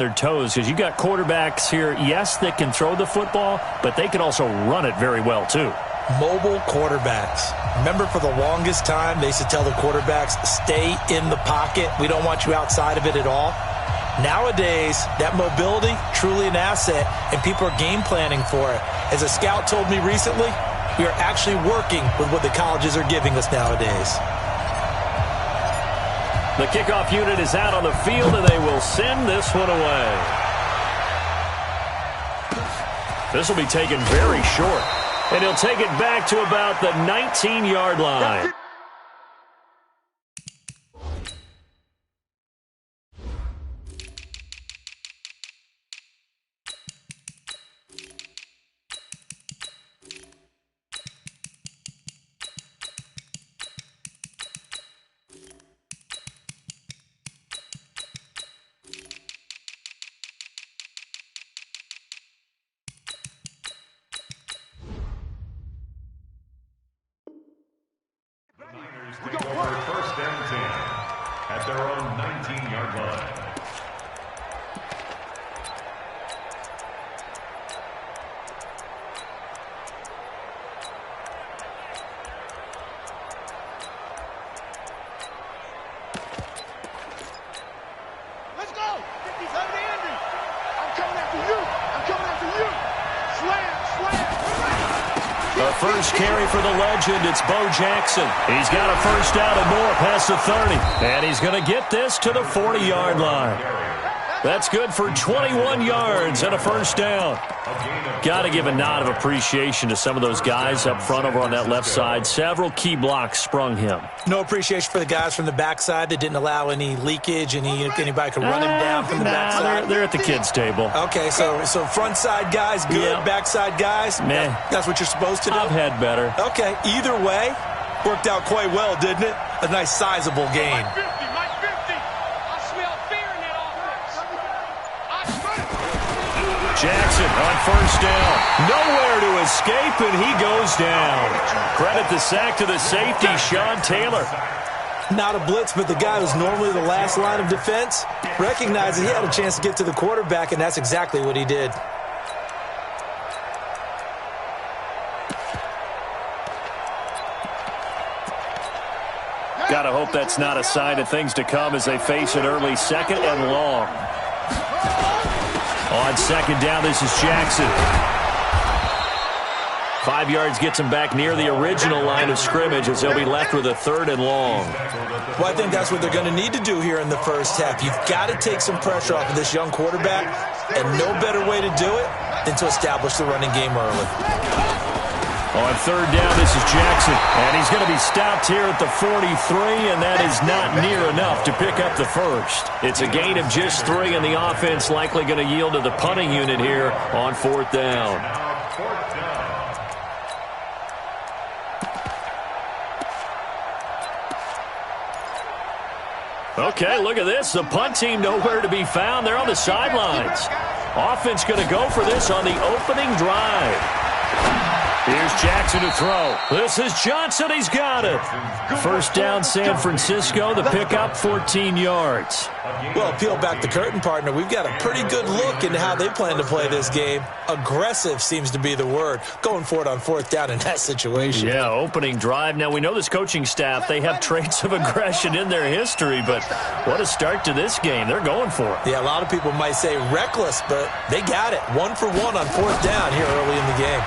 their toes, because you got quarterbacks here, yes, that can throw the football, but they can also run it very well too. Mobile quarterbacks. Remember, for the longest time, they used to tell the quarterbacks, stay in the pocket. We don't want you outside of it at all. Nowadays, that mobility, truly an asset, and people are game planning for it. As a scout told me recently, we are actually working with what the colleges are giving us nowadays. The kickoff unit is out on the field, and they will send this one away. This will be taken very short, and he'll take it back to about the 19-yard line. We go for first and 10 at their own 19-yard line. Let's go! 57 Andy! I'm coming after you! I'm coming after you! Slam! The first carry for the legend, it's Bo Jackson. He's got a first down and more past the 30. And he's going to get this to the 40-yard line. That's good for 21 yards and a first down. Got to give a nod of appreciation to some of those guys up front over on that left side. Several key blocks sprung him. No appreciation for the guys from the backside that didn't allow any leakage, and anybody could run him down from the backside. They're at the kids' table. Okay, so front side guys good, yeah. Backside guys, man, that's what you're supposed to do? I've had better. Okay, either way, worked out quite well, didn't it? A nice sizable gain. Jackson on first down. Nowhere to escape, and he goes down. Credit the sack to the safety, Sean Taylor. Not a blitz, but the guy who's normally the last line of defense recognized that he had a chance to get to the quarterback, and that's exactly what he did. Gotta hope that's not a sign of things to come as they face an early second and long. On second down, this is Jackson. 5 yards gets him back near the original line of scrimmage as they'll be left with a third and long. Well, I think that's what they're going to need to do here in the first half. You've got to take some pressure off of this young quarterback, and no better way to do it than to establish the running game early. On third down, this is Jackson, and he's going to be stopped here at the 43, and that is not near enough to pick up the first. It's a gain of just 3, and the offense likely going to yield to the punting unit here on fourth down. Okay, look at this. The punt team nowhere to be found. They're on the sidelines. Offense going to go for this on the opening drive. Here's Jackson to throw. This is Johnson. He's got it. First down, San Francisco. The pickup, 14 yards. Well, peel back the curtain, partner. We've got a pretty good look into how they plan to play this game. Aggressive seems to be the word. Going for it on fourth down in that situation. Yeah, opening drive. Now, we know this coaching staff, they have traits of aggression in their history, but what a start to this game. They're going for it. Yeah, a lot of people might say reckless, but they got it. 1 for 1 on fourth down here early in the game.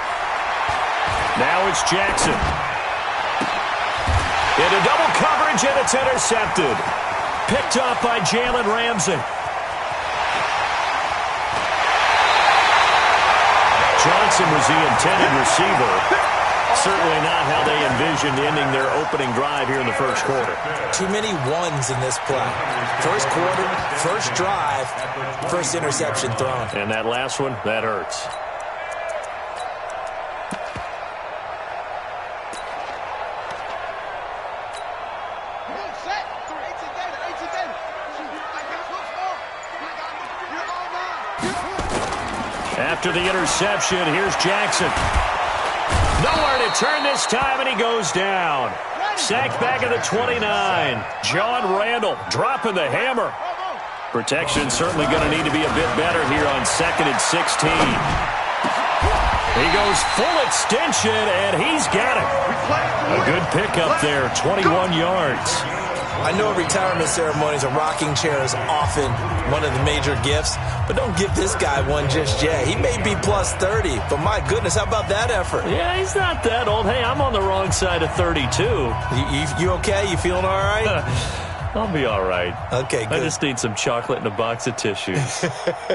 Now it's Jackson. Into double coverage, and it's intercepted. Picked up by Jalen Ramsey. Johnson was the intended receiver. Certainly not how they envisioned ending their opening drive here in the first quarter. Too many ones in this play. First quarter, first drive, first interception thrown. And that last one, that hurts. After the interception, here's Jackson. Nowhere to turn this time, and he goes down. Sacked back at the 29. John Randall dropping the hammer. Protection certainly going to need to be a bit better here on 2nd and 16. He goes full extension, and he's got it. A good pickup there, 21 yards. I know retirement ceremonies, a rocking chair is often one of the major gifts, but don't give this guy one just yet. He may be plus 30, but my goodness, how about that effort? Yeah, he's not that old. Hey, I'm on the wrong side of 32. You okay? You feeling all right? I'll be all right. Okay, good. I just need some chocolate and a box of tissues. Here we go.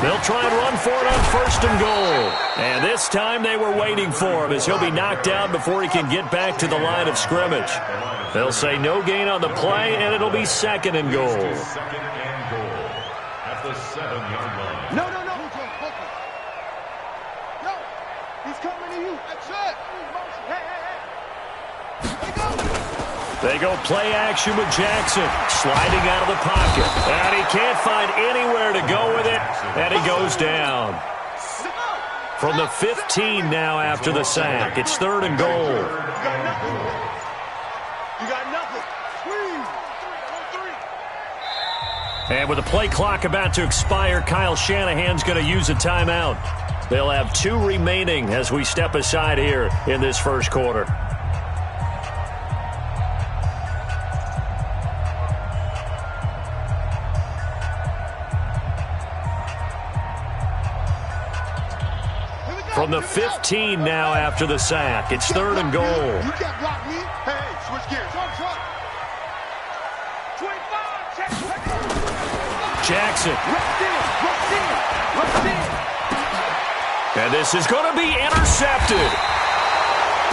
They'll try and run for it on 1st and goal. And this time they were waiting for him as he'll be knocked down before he can get back to the line of scrimmage. They'll say no gain on the play, and it'll be 2nd and goal. 2nd and goal at the 7-yard line. No. No, he's coming to you. That's it. Hey. They go play action with Jackson, sliding out of the pocket. And he can't find anywhere to go with it, and he goes down. From the 15 now after the sack. It's 3rd and goal. You got nothing. And with the play clock about to expire, Kyle Shanahan's going to use a timeout. They'll have 2 remaining as we step aside here in this first quarter. From the 15 now after the sack. It's 3rd and goal. You can't block me. Hey, switch gears. Truck. 25. Jackson. Rush in. And this is going to be intercepted.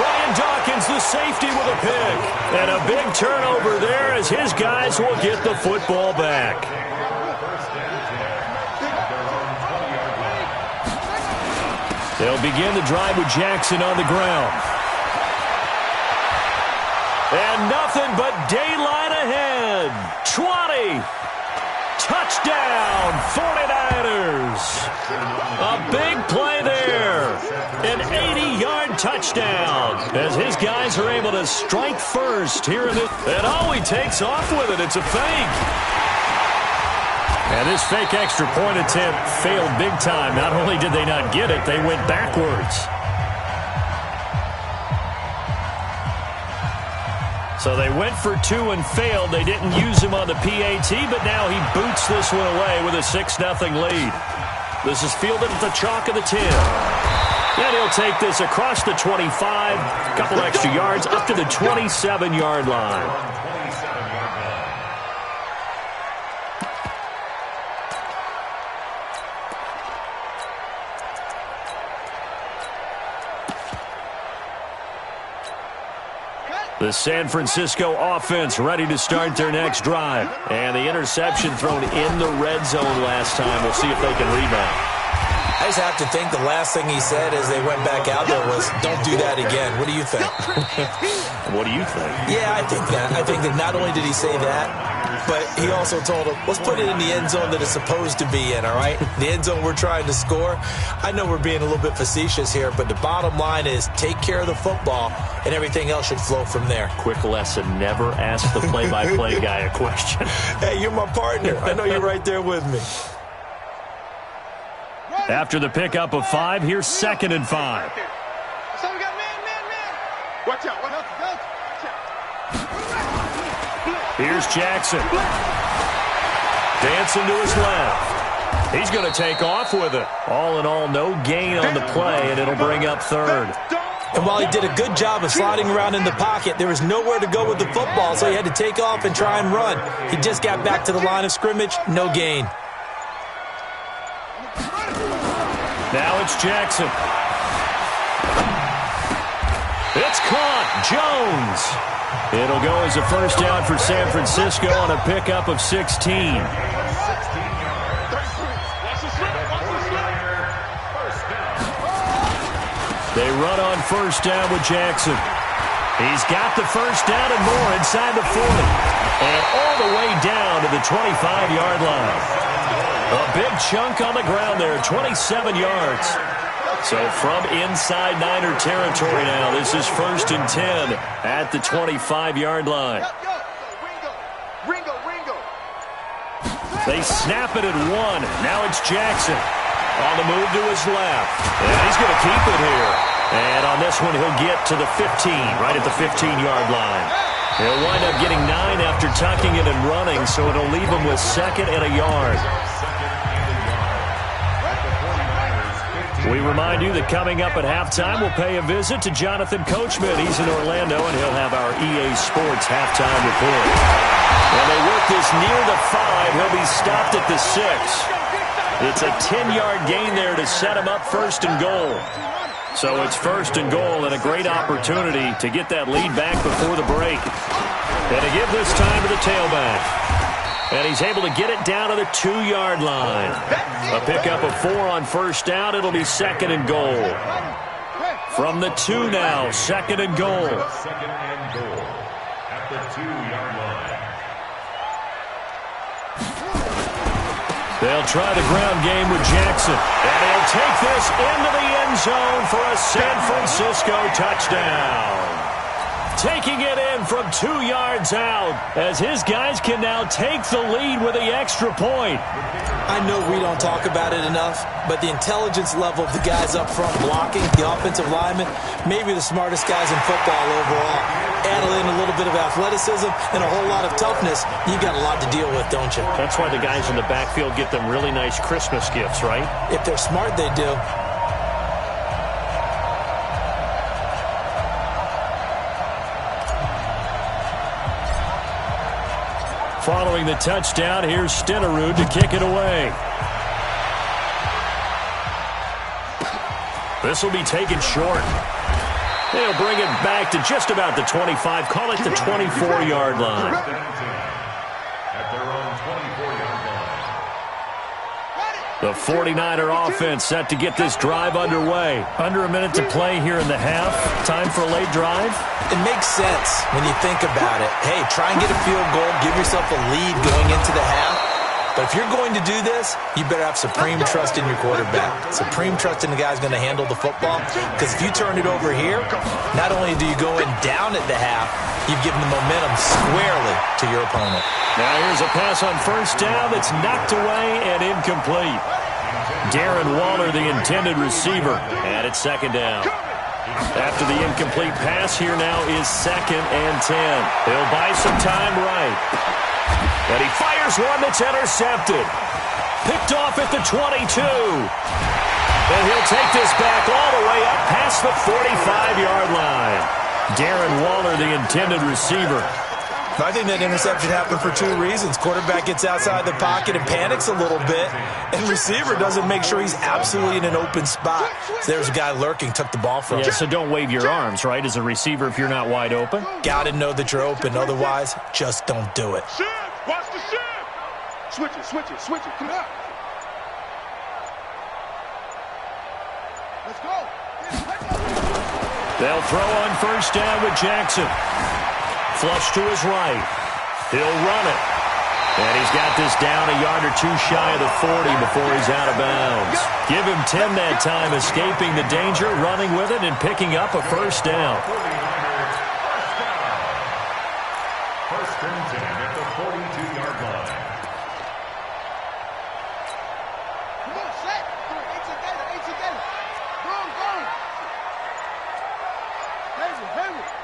Brian Dawkins, the safety, with a pick. And a big turnover there as his guys will get the football back. They'll begin the drive with Jackson on the ground. And nothing but daylight ahead. 20. Touchdown, 49ers. A big play there. An 80-yard touchdown as his guys are able to strike first here in this. And he takes off with it. It's a fake. And this fake extra point attempt failed big time. Not only did they not get it, they went backwards. So they went for 2 and failed. They didn't use him on the PAT, but now he boots this one away with a 6-0 lead. This is fielded at the chalk of the 10. And he'll take this across the 25, a couple extra yards, up to the 27-yard line. The San Francisco offense ready to start their next drive. And the interception thrown in the red zone last time. We'll see if they can rebound. I just have to think the last thing he said as they went back out there was, don't do that again. What do you think? What do you think? Yeah, I think that. I think that not only did he say that, but he also told him, let's put it in the end zone that it's supposed to be in, all right? The end zone we're trying to score. I know we're being a little bit facetious here, but the bottom line is take care of the football, and everything else should flow from there. Quick lesson, never ask the play-by-play guy a question. Hey, you're my partner. I know you're right there with me. After the pickup of 5, here's 2nd and 5. So we got man. Watch out. Here's Jackson. Dancing to his left. He's going to take off with it. All in all, no gain on the play, and it'll bring up 3rd. And while he did a good job of sliding around in the pocket, there was nowhere to go with the football, so he had to take off and try and run. He just got back to the line of scrimmage, no gain. Now it's Jackson. It's caught. Jones. It'll go as a first down for San Francisco on a pickup of 16. They run on first down with Jackson. He's got the first down and more inside the 40. And all the way down to the 25-yard line. A big chunk on the ground there, 27 yards. So from inside Niner territory now, this is 1st and 10 at the 25-yard line. They snap it at 1. Now it's Jackson on the move to his left. And he's going to keep it here. And on this one, he'll get to the 15, right at the 15-yard line. He'll wind up getting 9 after tucking it and running, so it'll leave him with 2nd and a yard. We remind you that coming up at halftime, we'll pay a visit to Jonathan Coachman. He's in Orlando, and he'll have our EA Sports halftime report. When they work this near the 5, he'll be stopped at the 6. It's a 10-yard gain there to set him up 1st and goal. So it's 1st and goal and a great opportunity to get that lead back before the break. And to give this time to the tailback. And he's able to get it down to the 2-yard line. A pickup of 4 on 1st down. It'll be 2nd and goal. From the 2 now, 2nd and goal. 2nd and goal at the 2-yard line. They'll try the ground game with Jackson. And he'll take this into the end zone for a San Francisco touchdown. Taking it in from 2 yards out as his guys can now take the lead with the extra point. I know we don't talk about it enough, but the intelligence level of the guys up front blocking, the offensive linemen, maybe the smartest guys in football overall. Add in a little bit of athleticism and a whole lot of toughness, you got a lot to deal with, don't you? That's why the guys in the backfield get them really nice Christmas gifts, right? If they're smart, they do. Following the touchdown, here's Stenerud to kick it away. This will be taken short. They'll bring it back to just about the 25. Call it the 24-yard line. At their own 24-yard line. The 49er offense set to get this drive underway. Under a minute to play here in the half. Time for a late drive. It makes sense when you think about it. Hey, try and get a field goal, give yourself a lead going into the half. But if you're going to do this, you better have supreme trust in your quarterback. Supreme trust in the guy's going to handle the football. Because if you turn it over here, not only do you go in down at the half, you've given the momentum squarely to your opponent. Now here's a pass on 1st down that's knocked away and incomplete. Darren Waller, the intended receiver, and it's 2nd down. After the incomplete pass, here now is 2nd and 10. He'll buy some time right. And he fires one that's intercepted. Picked off at the 22. And he'll take this back all the way up past the 45-yard line. Darren Waller, the intended receiver. I think that interception happened for 2 reasons. Quarterback gets outside the pocket and panics a little bit, and receiver doesn't make sure he's absolutely in an open spot. So there's a guy lurking, took the ball from him. Yeah, so don't wave your arms, right, as a receiver if you're not wide open. Got to know that you're open. Otherwise, just don't do it. Shift! Watch the shift! Switch it, switch it, switch it. Come on. Let's go. They'll throw on 1st down with Jackson. Flush to his right. He'll run it. And he's got this down a yard or 2 shy of the 40 before he's out of bounds. Give him 10 that time, escaping the danger, running with it, and picking up a 1st down. 1st and 10 at the 42-yard line. Come on, set. Eight together. Go. Hayward.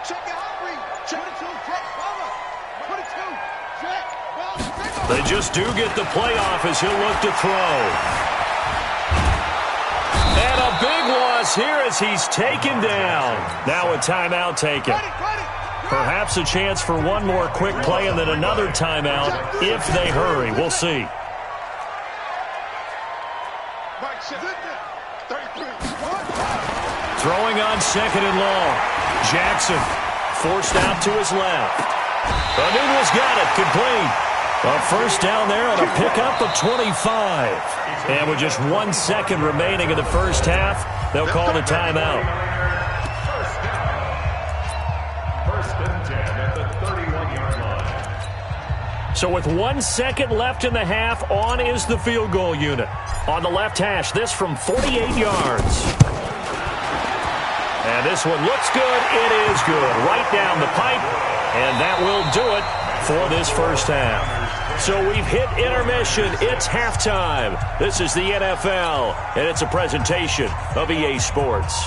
Check your outreach. Check it 2. Check. Bubba. 22. Check. Ball. They just do get the playoff as he'll look to throw. And a big loss here as he's taken down. Now a timeout taken. Perhaps a chance for one more quick play and then another timeout if they hurry. We'll see. Throwing on 2nd and long. Jackson forced out to his left. Anunu's got it, complete. A 1st down there on a pickup of 25. And with just 1 second remaining in the 1st half, they'll call the timeout. 1st and 10 at the 31-yard line. So with 1 second left in the half, on is the field goal unit. On the left hash, this from 48 yards. And this one looks good. It is good. Right down the pipe. And that will do it for this first half. So we've hit intermission. It's halftime. This is the NFL, and it's a presentation of EA Sports.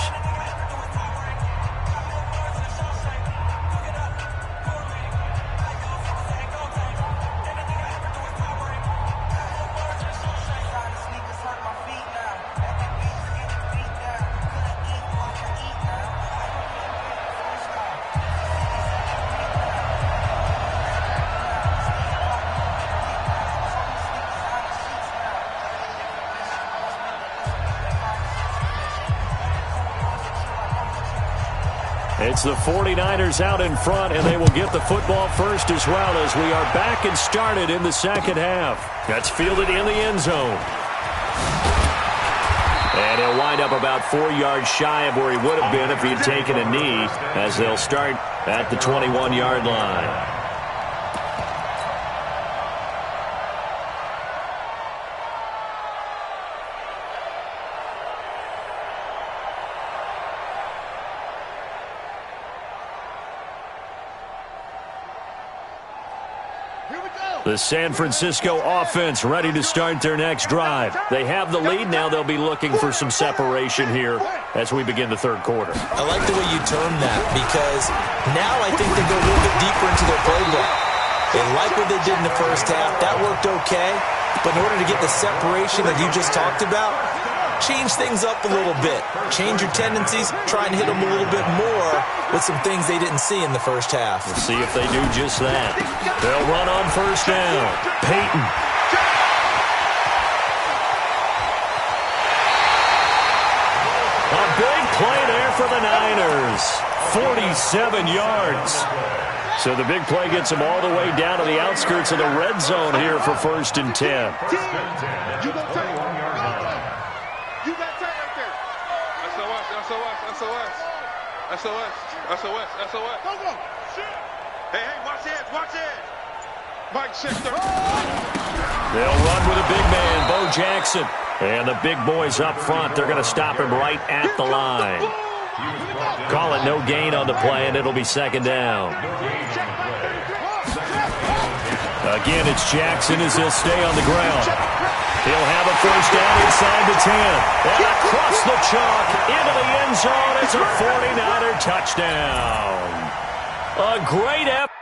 It's the 49ers out in front, and they will get the football first as well as we are back and started in the second half. That's fielded in the end zone. And he'll wind up about 4 yards shy of where he would have been if he had taken a knee, as they'll start at the 21-yard line. The San Francisco offense ready to start their next drive. They have the lead. Now they'll be looking for some separation here as we begin the third quarter. I like the way you term that, because now I think they go a little bit deeper into their playbook. They like what they did in the first half. That worked okay. But in order to get the separation that you just talked about, change things up a little bit. Change your tendencies. Try and hit them a little bit more with some things they didn't see in the first half. We'll see if they do just that. They'll run on first down. Peyton. A big play there for the Niners. 47 yards. So the big play gets them all the way down to the outskirts of the red zone here for 1st and 10. SOS. Go. Hey, watch it. Mike Sexton. They'll run with a big man, Bo Jackson. And the big boys up front, they're going to stop him right at the line. Call it no gain on the play, and it'll be second down. Again, it's Jackson as he'll stay on the ground. He'll have a first down inside the 10. And across the chalk into the end zone. It's a 49er touchdown. A great effort.